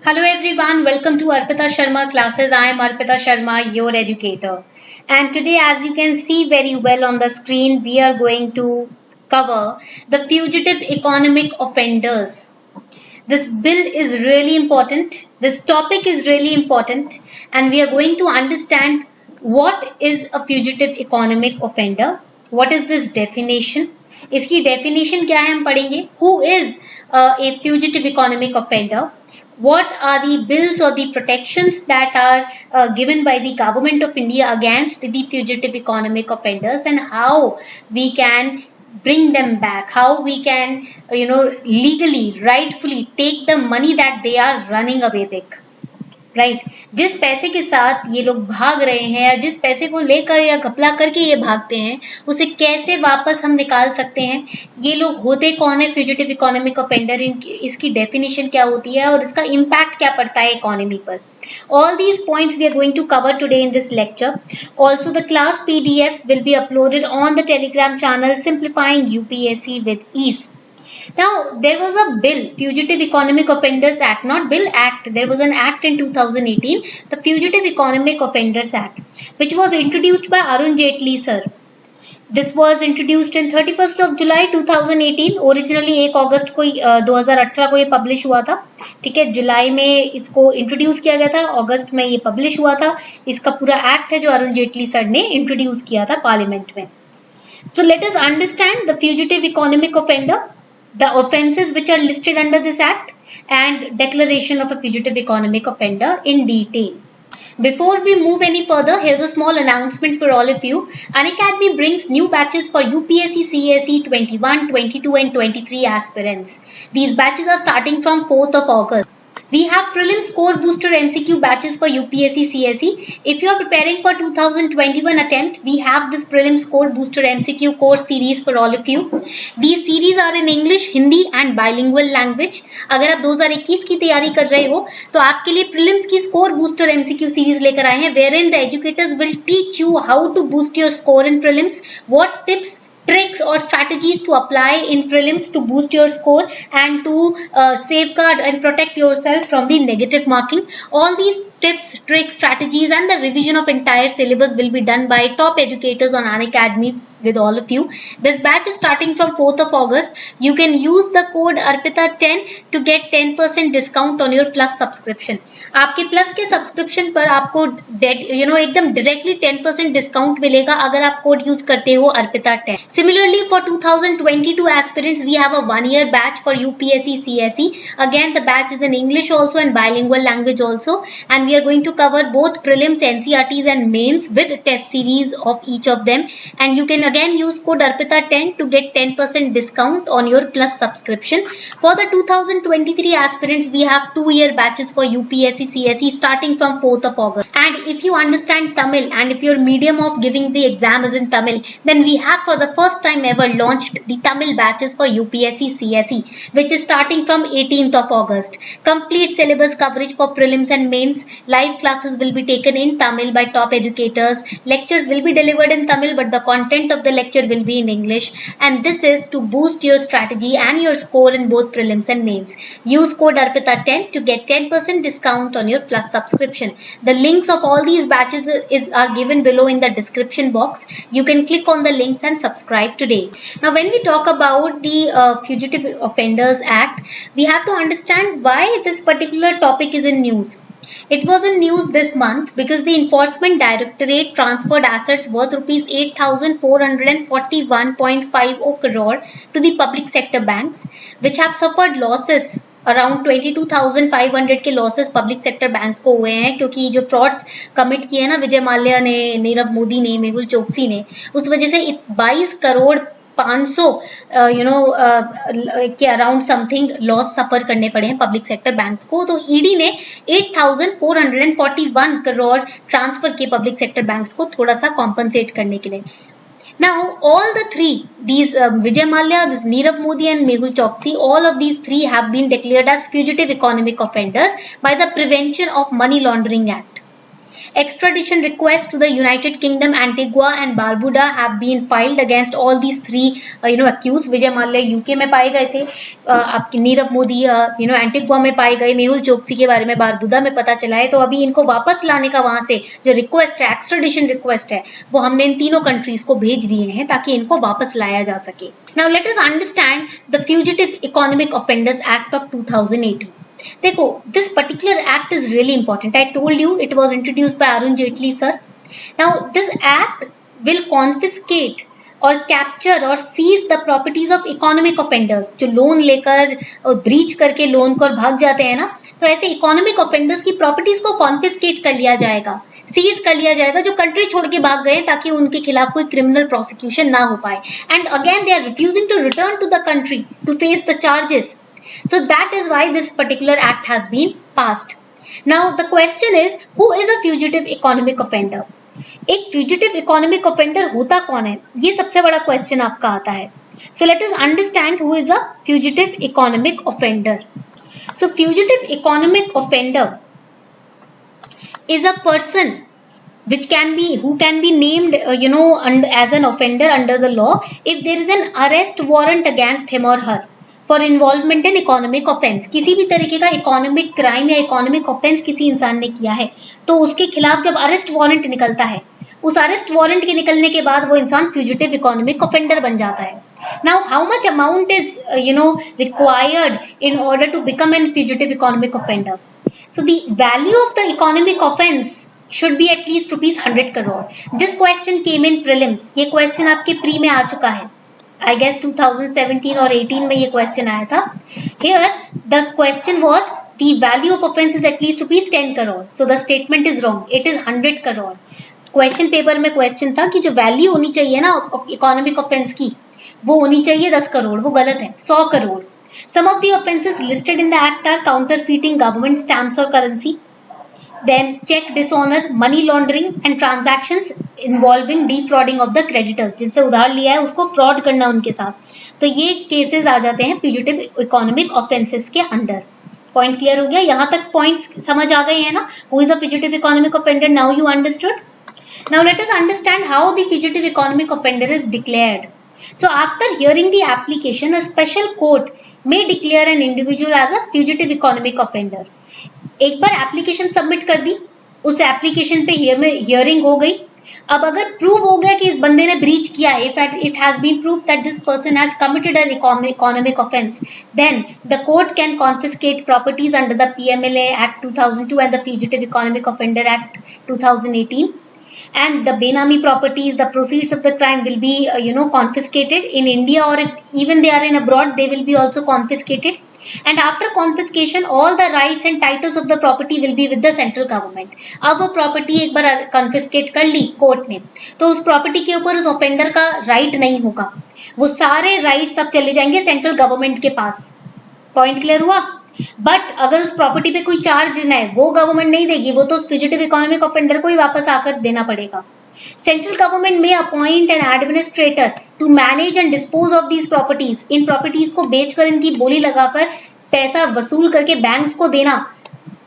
Hello everyone, welcome to Arpita Sharma classes. I am Arpita Sharma, your educator. And today, as you can see very well on the screen, we are going to cover the fugitive economic offenders. This bill is really important. This topic is really important, and we are going to understand what is a fugitive economic offender. What is this definition? इसकी definition क्या है हम पढ़ेंगे. Who is a fugitive economic offender? What are the bills or the protections that are given by the government of India against the fugitive economic offenders, and how we can bring them back, how we can legally, rightfully take the money that they are running away with. Right जिस पैसे के साथ ये लोग भाग रहे हैं या जिस पैसे को लेकर या घपला करके ये भागते हैं उसे कैसे वापस हम निकाल सकते हैं. ये लोग होते कौन है फ्यूजिटिव इकोनॉमिक ऑफेंडर, इसकी डेफिनेशन क्या होती है और इसका इम्पैक्ट क्या पड़ता है इकोनॉमी पर. All these points we are going to cover today in this lecture. Also, the class PDF will be uploaded on the Telegram channel Simplifying UPSC with Ease. Now, there was a bill, Fugitive Economic Offenders Act, not bill, act. There was an act in 2018, the Fugitive Economic Offenders Act, which was introduced by Arun Jaitley sir. This was introduced in 31st of July 2018. Originally 1 अगस्त को 2018 को ये publish हुआ था. ठीक है, जुलाई में इसको introduce किया गया था, अगस्त में ये पब्लिश हुआ था. इसका पूरा एक्ट है जो अरुण जेटली सर ने इंट्रोड्यूस किया था पार्लियामेंट में. So let us understand the fugitive economic offender, the offences which are listed under this act, and declaration of a fugitive economic offender in detail. Before we move any further, here's a small announcement for all of you. Unacademy brings new batches for UPSC CSE 21, 22 and 23 aspirants. These batches are starting from 4th of August. We have prelim score booster MCQ batches for UPSC CSE. If you are preparing for 2021 attempt, we have this prelim score booster MCQ course series for all of you. These series are in English, Hindi and bilingual language. अगर आप 2021 की तैयारी कर रहे हो तो आपके लिए prelims की score booster MCQ series लेकर आए हैं, wherein the educators will teach you how to boost your score in prelims, what tips, tricks or strategies to apply in prelims to boost your score and to safeguard and protect yourself from the negative marking. All these tips, tricks, strategies and the revision of entire syllabus will be done by top educators on Unacademy with all of you. This batch is starting from 4th of August. You can use the code ARPITA10 to get 10% discount on your plus subscription. आपके plus के subscription पर आपको एकदम directly 10% discount मिलेगा अगर आप code use करते हो ARPITA10. Similarly, for 2022 aspirants, we have a 1-year batch for UPSC CSE. Again, the batch is in English also and bilingual language also, and we are going to cover both prelims, NCRTs and mains with test series of each of them. And you can again use code ARPITA10 to get 10% discount on your plus subscription. For the 2023 aspirants, we have 2-year batches for UPSC CSE starting from 4th of August. And if you understand Tamil and if your medium of giving the exam is in Tamil, then we have for the first time ever launched the Tamil batches for UPSC CSE, which is starting from 18th of August. Complete syllabus coverage for prelims and mains. Live classes will be taken in Tamil by top educators. Lectures will be delivered in Tamil, but the content of the lecture will be in English. And this is to boost your strategy and your score in both prelims and mains. Use code ARPITA10 to get 10% discount on your plus subscription. The links of all these batches are given below in the description box. You can click on the links and subscribe today. Now, when we talk about the Fugitive Offenders Act, we have to understand why this particular topic is in news. It was in news this month because the Enforcement Directorate transferred assets worth rupees 8,441.50 crore to the public sector banks, which have suffered losses. Around 22,500 के losses public sector banks को हुए हैं क्योंकि जो frauds commit किए हैं ना विजय माल्या ने, नीरव मोदी ने, मेहुल चोकसी ने, उस वजह से 22 करोड़ 500 के अराउंड समथिंग लॉस सफर करने पड़े हैं पब्लिक सेक्टर बैंक्स को. तो ईडी ने 8,441 करोड़ ट्रांसफर किए पब्लिक सेक्टर बैंक्स को थोड़ा सा कॉम्पनसेट करने के लिए. Now, all the three, these Vijay Mallya, this Nirav Modi and Mehul Choksi, all of these three have been declared as fugitive economic offenders by the Prevention of Money Laundering Act. Extradition requests to the United Kingdom, Antigua and Barbuda have been filed against all these three accused. Vijay Mallya UK में पाए गए थे, आपके Nirav Modi Antigua में पाए गए, मेहुल चोकसी के बारे में बारबुदा में पता चला है। तो अभी इनको वापस लाने का वहां से जो रिक्वेस्ट है, एक्स्ट्राडिशन रिक्वेस्ट है, वो हमने इन तीनों कंट्रीज को भेज दिए हैं ताकि इनको वापस लाया जा सके। Now let us understand the fugitive economic offenders act of 2018। देखो, this particular act is really important. I told you it was introduced by Arun Jaitley sir. Now this act will confiscate or capture or seize the properties of economic offenders, जो loan लेकर और breach करके loan को भाग जाते हैं ना, तो ऐसे इकोनॉमिक ऑफेंडर्स की प्रॉपर्टीज को कॉन्फिस्केट कर लिया जाएगा, सीज कर लिया जाएगा, जो कंट्री छोड़ के भाग गए, ताकि उनके खिलाफ कोई क्रिमिनल प्रोसिक्यूशन ना हो पाए। And again they are refusing to return to the country to face the charges. So that is why this particular act has been passed. Now the question is, who is a fugitive economic offender? एक fugitive economic offender होता कौन है, ये सबसे बड़ा question आपका आता है। So let us understand who is a fugitive economic offender. So fugitive economic offender is a person which can be, who can be named as an offender under the law if there is an arrest warrant against him or her for involvement in economic offence. किसी भी तरीके का economic crime या economic offence किसी इंसान ने किया है तो उसके खिलाफ जब अरेस्ट वारंट निकलता है, उस अरेस्ट वारंट के निकलने के बाद वो इंसान फ्यूजिटिव इकोनॉमिक ऑफेंडर बन जाता है। Now how much amount is required in order to become an fugitive economic offender? So the value of the economic offence should be at least ₹100 crore. This question came in prelims. ये question आपके pre में आ चुका है। I guess 2017 और 18 में ये question आया था। Here the question was the value of offence is at least ₹10 crore. So the statement is wrong. It is 100 crore. Question paper में क्वेश्चन था कि जो वैल्यू होनी चाहिए ना इकोनॉमिक ऑफेंस की, वो होनी चाहिए 10 करोड़, वो गलत है, 100 crore. Some of the offences listed in the act are counterfeiting government stamps or currency, then check dishonor, money laundering and transactions involving defrauding of the creditors, जिनसे उधार लिया है उसको फ्रॉड करना उनके साथ। तो ये केसेस आ जाते हैं फ्यूजिटिव इकोनॉमिक ऑफेंसेस के अंडर। पॉइंट क्लियर हो गया? यहाँ तक पॉइंट्स समझ आ गए हैं ना? Who is a fugitive economic offender? Now you understood. Now let us understand how the fugitive economic offender is declared. So after hearing the application, a special court may declare an individual as a fugitive economic offender. एक बार application submit कर दी, उस application पे hearing हो गई। अब अगर prove हो गया कि इस बंदे ने ब्रीच किया है, it has been prove that this person has committed an economic offence, then the court can confiscate properties under the PMLA Act 2002 and the Fugitive Economic Offender Act 2018. And the Benami properties, the proceeds of the crime will be confiscated in India, or if even they are in abroad, they will be also confiscated. And after confiscation, all the rights and titles of the property will be with the central government. अब वो property एक बार confiscate कर ली court ने, तो उस property के ऊपर उस ऑफेंडर का राइट नहीं होगा, वो सारे राइट्स अब चले जाएंगे सेंट्रल गवर्नमेंट के पास। पॉइंट क्लियर हुआ? बट अगर उस प्रॉपर्टी पे कोई चार्ज देना है, वो गवर्नमेंट नहीं देगी, वो तो उस फ्यूजिटिव इकोनॉमिक ऑफेंडर को ही वापस आकर देना पड़ेगा। Central government may appoint an administrator to manage and dispose of these properties. In properties को बेचकर, इनकी बोली लगाकर पैसा वसूल करके बैंक्स को देना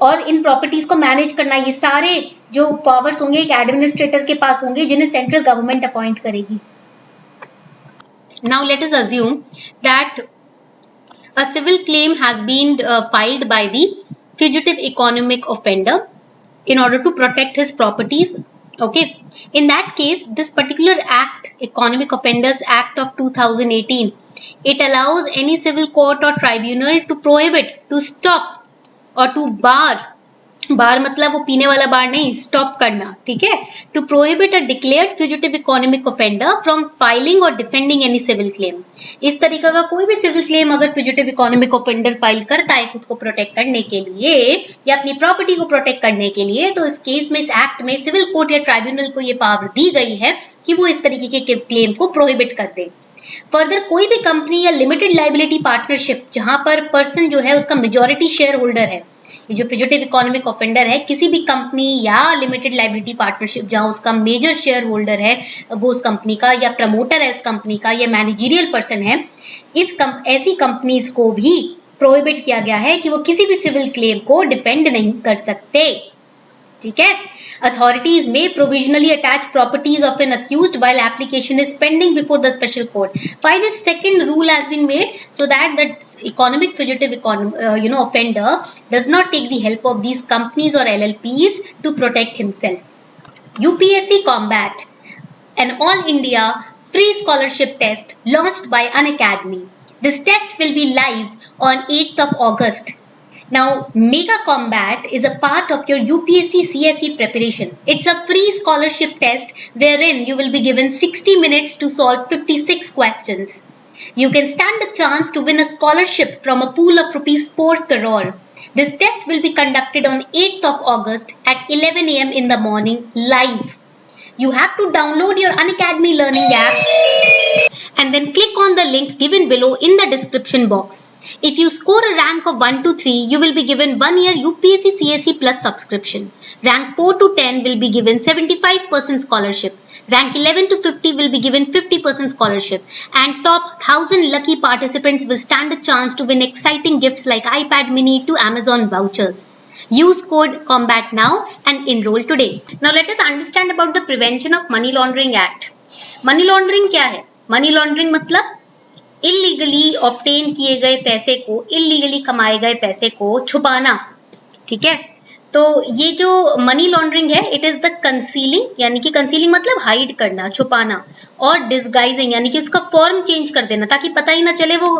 और इन प्रॉपर्टीज को मैनेज करना, ये सारे जो पावर्स होंगे एक एडमिनिस्ट्रेटर के पास होंगे, जिन्हें सेंट्रल गवर्नमेंट अपॉइंट करेगी। Now let us assume that a civil claim has been filed by the fugitive economic offender in order to protect his properties. Okay, in that case, this particular act, Economic Offenders Act of 2018, it allows any civil court or tribunal to prohibit, to stop or to bar बार मतलब वो पीने वाला बार नहीं, stop करना, ठीक है, to prohibit a declared fugitive economic offender from filing or defending any civil claim. इस तरीके का कोई भी सिविल क्लेम अगर फ्यूजिटिव इकोनॉमिक ऑफेंडर फाइल करता है खुद को प्रोटेक्ट करने के लिए या अपनी प्रॉपर्टी को प्रोटेक्ट करने के लिए, तो इस केस में, इस एक्ट में सिविल कोर्ट या ट्राइब्यूनल को ये पावर दी गई है कि वो इस तरीके के क्लेम को प्रोहिबिट कर दे। फर्दर, कोई भी कंपनी या लिमिटेड लाइबिलिटी पार्टनरशिप जहां पर पर्सन जो है उसका मेजॉरिटी शेयर होल्डर है, ये जो फ्यूजिटिव इकोनॉमिक ऑफेंडर है, किसी भी कंपनी या लिमिटेड लाइबिलिटी पार्टनरशिप जहां उसका मेजर शेयर होल्डर है वो उस कंपनी का, या प्रमोटर है उस कंपनी का, या मैनेजरियल पर्सन है, ऐसी कंपनीज को भी प्रोहिबिट किया गया है कि वो किसी भी सिविल क्लेम को डिपेंड नहीं कर सकते। ठीक है. Authorities may provisionally attach properties of an accused while application is pending before the special court. Why this second rule has been made? So that the economic fugitive offender does not take the help of these companies or LLPs to protect himself. UPSC Combat, an all India free scholarship test launched by Unacademy. This test will be live on 8th of August. Now, Mega Combat is a part of your UPSC CSE preparation. It's a free scholarship test wherein you will be given 60 minutes to solve 56 questions. You can stand a chance to win a scholarship from a pool of rupees 4 crore. This test will be conducted on 8th of August at 11 a.m. in the morning live. You have to download your Unacademy Learning app and then click on the link given below in the description box. If you score a rank of 1 to 3, you will be given 1 year UPSC CSE Plus subscription. Rank 4 to 10 will be given 75% scholarship. Rank 11 to 50 will be given 50% scholarship. And top 1000 lucky participants will stand a chance to win exciting gifts like iPad mini to Amazon vouchers. Use code COMBAT now and enroll today. Now let us understand about the Prevention of Money Laundering Act. Money laundering क्या है? Money laundering मतलब illegally obtain किए गए पैसे को, illegally कमाए गए पैसे को छुपाना. ठीक है. तो ये जो मनी लॉन्ड्रिंग है, इट इज द कंसीलिंग, यानी कि कंसीलिंग मतलब हाइड करना, छुपाना, और डिस्गाइजिंग यानी कि उसका फॉर्म चेंज कर देना ताकि पता ही ना चले वो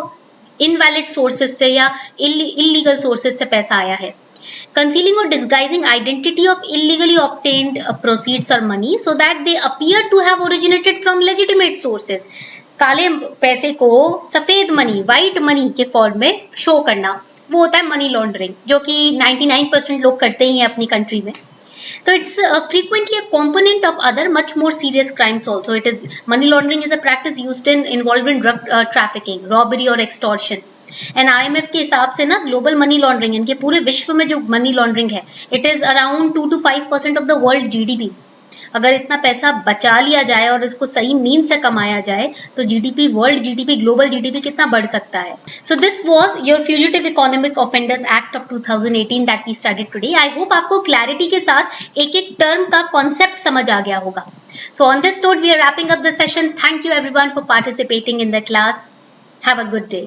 इनवैलिड सोर्सेज से या इलीगल सोर्सेज से पैसा आया है. Concealing or disguising identity of illegally obtained proceeds or money so that they appear to have originated from legitimate sources. काले पैसे को सफेद मनी, व्हाइट मनी के फॉर्म में शो करना, वो होता है मनी लॉन्ड्रिंग, जो कि 99% लोग करते ही हैं अपनी कंट्री में. So it's frequently a component of other much more serious crimes also. It is money laundering is a practice used in involved in drug trafficking, robbery or extortion. And IMF के हिसाब से ना global money laundering, इनके पूरे विश्व में जो money laundering है, it is around 2 to 5% of the world GDP. अगर इतना पैसा बचा लिया जाए और इसको सही मीन से कमाया जाए तो GDP, world GDP, global GDP कितना बढ़ सकता है. So this was your fugitive economic offenders act of 2018 that we studied today. I hope आपको क्लैरिटी के साथ एक एक टर्म का कॉन्सेप्ट समझ आ गया होगा. So on this note we are wrapping up the session. Thank you everyone for participating in the class. Have a good day.